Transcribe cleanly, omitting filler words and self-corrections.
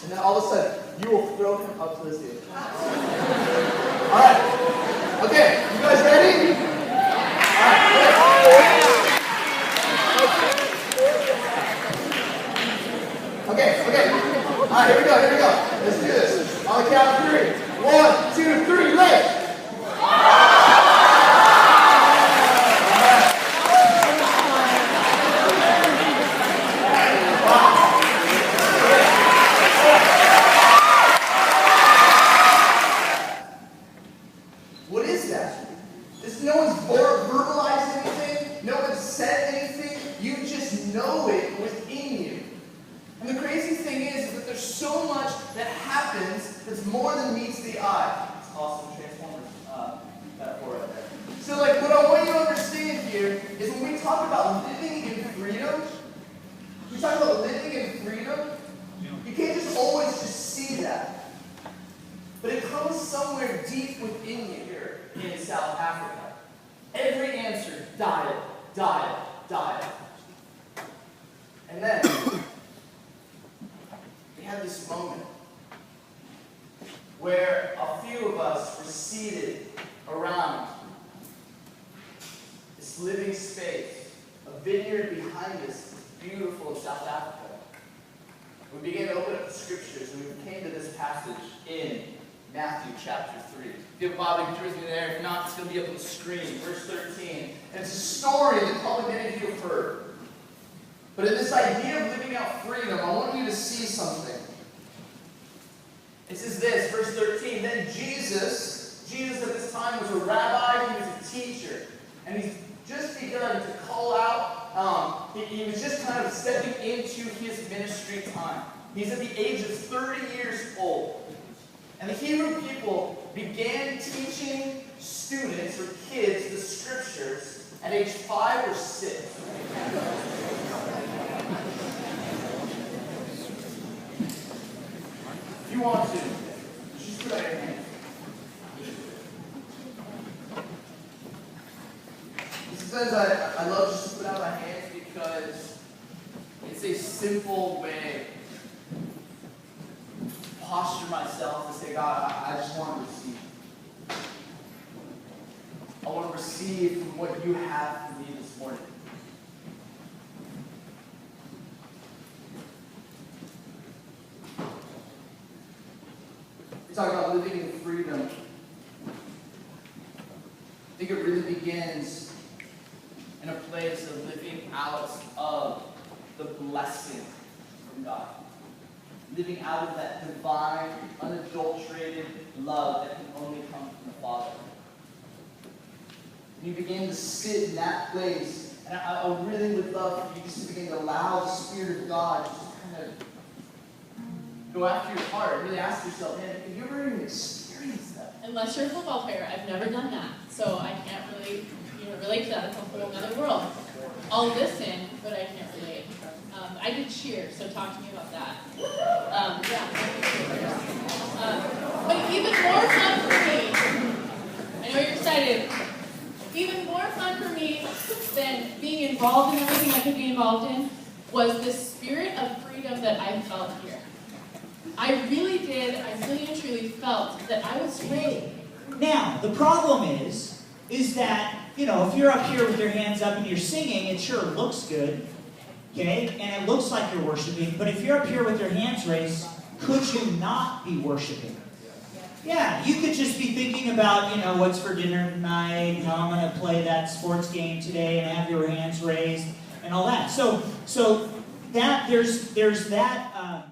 And then all of a sudden, you will throw him up to the ceiling. All right. Okay, you guys ready? All right. Okay. All right, here we go. Let's do this. On the count of 3. 1, 2, 3, lift. What is that? No one's verbalized anything. No one's said anything. You just know it within you. And the crazy thing is that there's so much that happens that's more than meets the eye. It's awesome Transformers metaphor right there. So what I want you to understand here is when we talk about living in freedom, we talk about living in freedom, you can't just always just see that. But it comes somewhere deep within you here in South Africa. Every answer, diet. And then, we had this moment where a few of us were seated around this living space, a vineyard behind us, beautiful in South Africa. We began to open up the scriptures and we came to this passage in Matthew chapter 3. If you have a Bible, you can turn with me there. If not, it's going to be up on the screen. Verse 13. And it's a story that probably many of you have heard. But in this idea of living out freedom, I want you to see something. It says this, verse 13. Then Jesus at this time was a rabbi, he was a teacher. And he's just begun to call out, he was just kind of stepping into his ministry time. He's at the age of 30 years old. And the Hebrew people began teaching students or kids the scriptures at age 5 or 6. If you want to, just put out your hand. Sometimes I love just to put out my hands because it's a simple way posture myself to say, God, I just want to receive. I want to receive from what you have for me this morning. We talk about living in freedom. I think it really begins in a place of living out of the blessing from God. Living out of that divine, unadulterated love that can only come from the Father. And you begin to sit in that place, and I really would love for you just to begin to allow the Spirit of God just to kind of go after your heart. Really ask yourself, man, have you ever even experienced that? Unless you're a football player, I've never done that. So I can't really relate to that. It's a whole other world. I'll listen, but I can't relate. I did cheer, so talk to me about that. But even more fun for me, I know you're excited, even more fun for me than being involved in everything I could be involved in was the spirit of freedom that I felt here. I really and truly felt that I was free. Now, the problem is that, if you're up here with your hands up and you're singing, it sure looks good. Okay? And it looks like you're worshiping. But if you're up here with your hands raised, could you not be worshiping? Yeah, you could just be thinking about, what's for dinner tonight, how I'm going to play that sports game today, and have your hands raised, and all that. So that there's that